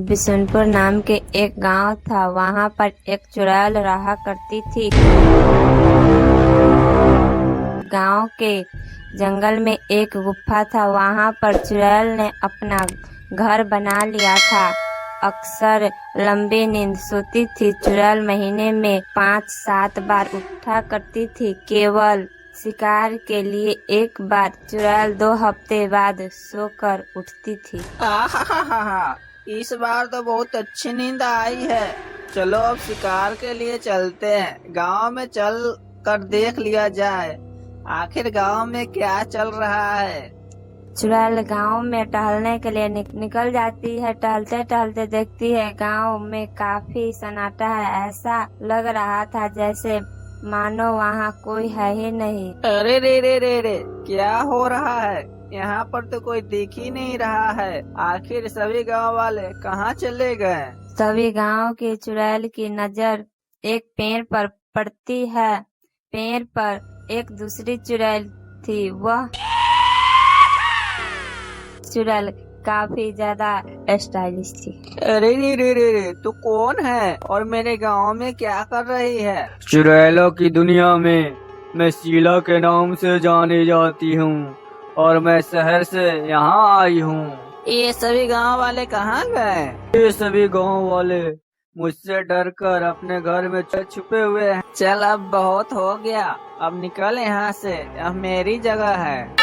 बिशनपुर नाम के एक गांव था। वहां पर एक चुड़ैल रहा करती थी। गांव के जंगल में एक गुफा था। वहां पर चुड़ैल ने अपना घर बना लिया था। अक्सर लंबी नींद सोती थी। चुड़ैल महीने में 5-7 बार उठा करती थी, केवल शिकार के लिए एक बार। चुड़ैल 2 हफ्ते बाद सोकर उठती थी। आहा, इस बार तो बहुत अच्छी नींद आई है। चलो अब शिकार के लिए चलते हैं। गांव में चल कर देख लिया जाए, आखिर गांव में क्या चल रहा है। चुड़ैल गांव में टहलने के लिए निकल जाती है। टहलते टहलते देखती है गांव में काफी सन्नाटा है। ऐसा लग रहा था जैसे मानो वहाँ कोई है ही नहीं। अरे रे, क्या हो रहा है? यहाँ पर तो कोई दिख ही नहीं रहा है। आखिर सभी गांव वाले कहाँ चले गए? सभी गांव की चुड़ैल की नजर एक पेड़ पर पड़ती है। पेड़ पर एक दूसरी चुड़ैल थी। वह चुड़ैल काफी ज्यादा स्टाइलिश थी। अरे रे, तू कौन है और मेरे गांव में क्या कर रही है? चुड़ैलों की दुनिया में मैं शीला के नाम से जानी जाती हूँ और मैं शहर से यहाँ आई हूँ। ये सभी गांव वाले कहाँ गए? ये सभी गांव वाले मुझसे डरकर अपने घर में छुपे हुए हैं। चल अब बहुत हो गया, अब निकल यहाँ से। अब मेरी जगह है।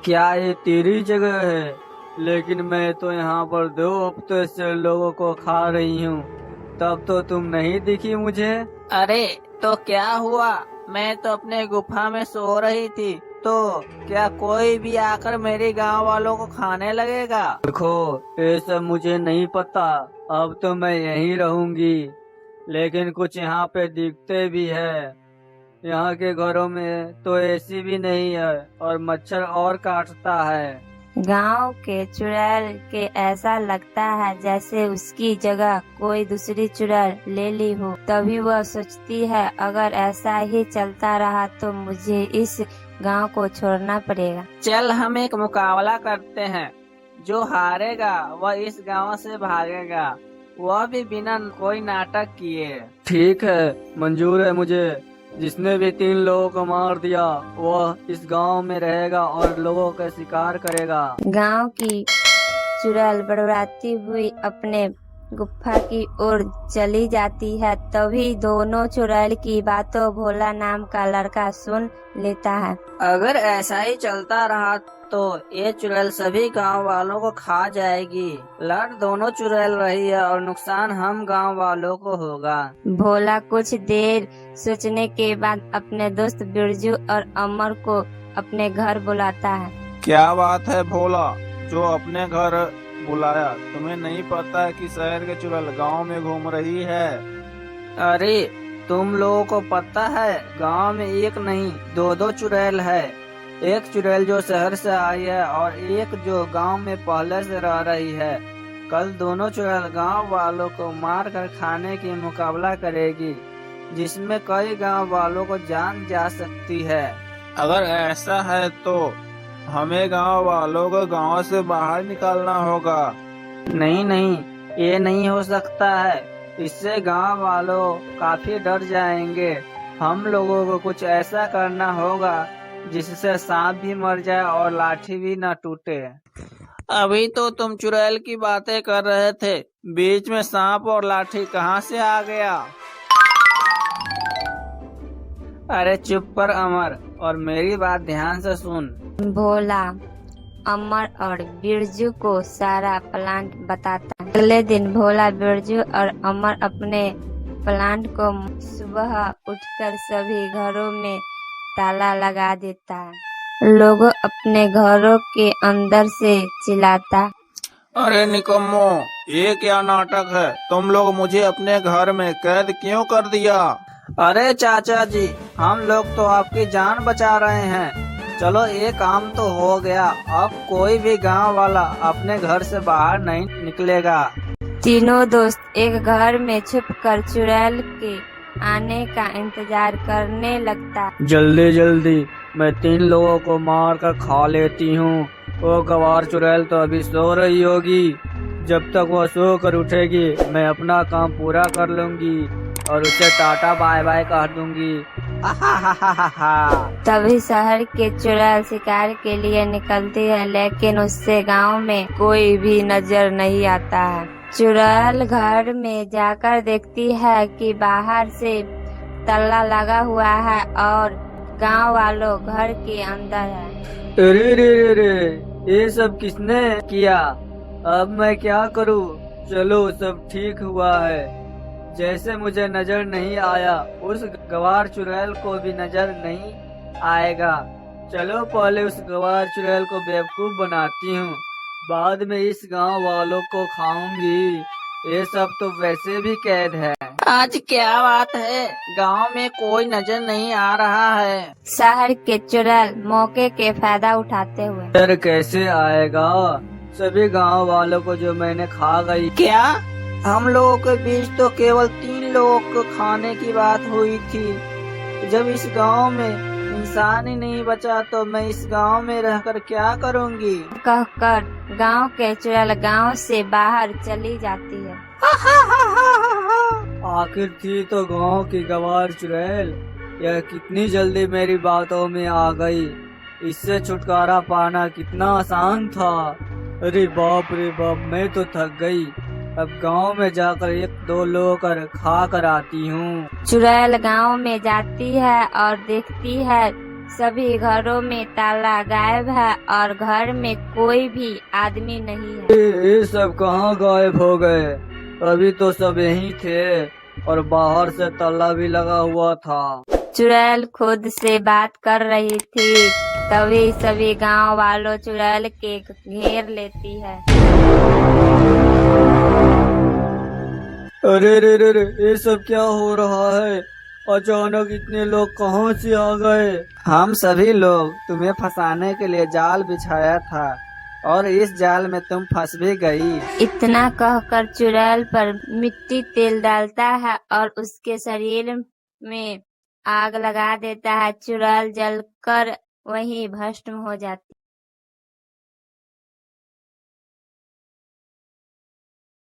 क्या ये तेरी जगह है? लेकिन मैं तो यहाँ पर 2 हफ्ते से लोगों को खा रही हूँ, तब तो तुम नहीं दिखी मुझे। अरे तो क्या हुआ? मैं तो अपने गुफा में सो रही थी, तो क्या कोई भी आकर मेरे गांव वालों को खाने लगेगा? देखो, ये सब मुझे नहीं पता। अब तो मैं यहीं रहूंगी, लेकिन कुछ यहाँ पे दिखते भी है। यहाँ के घरों में तो एसी भी नहीं है और मच्छर और काटता है। गांव के चुड़ैल के ऐसा लगता है जैसे उसकी जगह कोई दूसरी चुड़ैल ले ली हो। तभी वह सोचती है, अगर ऐसा ही चलता रहा तो मुझे इस गांव को छोड़ना पड़ेगा। चल हम एक मुकाबला करते हैं। जो हारेगा वह इस गांव से भागेगा, वह भी बिना कोई नाटक किए। ठीक है, मंजूर है मुझे। जिसने भी 3 लोगों को मार दिया वह इस गांव में रहेगा और लोगों का शिकार करेगा। गांव की चुड़ैल बड़बड़ाती हुई अपने गुफा की ओर चली जाती है। तभी दोनों चुड़ैल की बातों भोला नाम का लड़का सुन लेता है। अगर ऐसा ही चलता रहा तो ये चुड़ैल सभी गांव वालों को खा जाएगी। लड़ दोनों चुड़ैल रही है और नुकसान हम गांव वालों को होगा। भोला कुछ देर सोचने के बाद अपने दोस्त बिरजू और अमर को अपने घर बुलाता है। क्या बात है भोला, जो अपने घर बुलाया? तुम्हें नहीं पता कि शहर के चुड़ैल गांव में घूम रही है? अरे तुम लोगों को पता है, गांव में एक नहीं 2 चुड़ैल है। एक चुड़ैल जो शहर से आई है और एक जो गांव में पहले से रह रही है। कल दोनों चुड़ैल गांव वालों को मार कर खाने की मुकाबला करेगी, जिसमें कई गांव वालों को जान जा सकती है। अगर ऐसा है तो हमें गांव वालों को गांव से बाहर निकालना होगा। नहीं, ये नहीं हो सकता है। इससे गांव वालों काफी डर जाएंगे। हम लोगों को कुछ ऐसा करना होगा जिससे सांप भी मर जाए और लाठी भी न टूटे। अभी तो तुम चुड़ैल की बातें कर रहे थे, बीच में सांप और लाठी कहाँ से आ गया? अरे चुप कर अमर, और मेरी बात ध्यान से सुन। भोला अमर और बिरजू को सारा प्लान बताता है। अगले दिन भोला, बिरजू और अमर अपने प्लान को सुबह उठकर सभी घरों में ताला लगा देता है। लोगों अपने घरों के अंदर से चिल्लाता, अरे निकम्मो, ये क्या नाटक है? तुम लोग मुझे अपने घर में कैद क्यों कर दिया? अरे चाचा जी, हम लोग तो आपकी जान बचा रहे हैं। चलो ये काम तो हो गया, अब कोई भी गांव वाला अपने घर से बाहर नहीं निकलेगा। तीनों दोस्त एक घर में छुपकर चुड़ैल के आने का इंतजार करने लगता। जल्दी मैं 3 लोगों को मार कर खा लेती हूँ। वो गवार चुड़ैल तो अभी सो रही होगी। जब तक वह सो कर उठेगी मैं अपना काम पूरा कर लूंगी और उसे टाटा बाय बाय कह दूंगी। तभी शहर के चुड़ैल शिकार के लिए निकलती है, लेकिन उससे गांव में कोई भी नजर नहीं आता है। चुड़ैल घर में जाकर देखती है कि बाहर से ताला लगा हुआ है और गांव वालों घर के अंदर है। अरे रे रे रे, ये सब किसने किया? अब मैं क्या करूं? चलो सब ठीक हुआ है। जैसे मुझे नजर नहीं आया उस गवार चुड़ैल को भी नजर नहीं आएगा। चलो पहले उस गवार चुड़ैल को बेवकूफ बनाती हूँ, बाद में इस गांव वालों को खाऊंगी। ये सब तो वैसे भी कैद है। आज क्या बात है, गांव में कोई नजर नहीं आ रहा है। शहर के चुड़ैल मौके के फायदा उठाते हुए। डर कैसे आएगा? सभी गांव वालों को जो मैंने खा गई। क्या? हम लोगों के बीच तो केवल 3 लोगों को खाने की बात हुई थी। जब इस गांव में इंसान ही नहीं बचा तो मैं इस गांव में रहकर क्या करूंगी? कहकर गांव के चुड़ैल गांव से बाहर चली जाती है। आखिर थी तो गांव की गवार चुड़ैल, यह कितनी जल्दी मेरी बातों में आ गई। इससे छुटकारा पाना कितना आसान था। अरे बाप रे बाप, मैं तो थक गई। अब गांव में जाकर 1-2 लोग खा कर आती हूँ। चुड़ैल गांव में जाती है और देखती है सभी घरों में ताला गायब है और घर में कोई भी आदमी नहीं है। ये सब कहाँ गायब हो गए? अभी तो सब यहीं थे और बाहर से ताला भी लगा हुआ था। चुड़ैल खुद से बात कर रही थी, तभी सभी गांव वालों चुड़ैल के घेर लेती है। अरे रे रे रे, ये सब क्या हो रहा है? अचानक इतने लोग कहाँ से आ गए? हम सभी लोग तुम्हें फंसाने के लिए जाल बिछाया था और इस जाल में तुम फंस भी गई। इतना कहकर चुड़ैल पर मिट्टी तेल डालता है और उसके शरीर में आग लगा देता है। चुड़ैल जलकर वहीं भस्म हो जाती।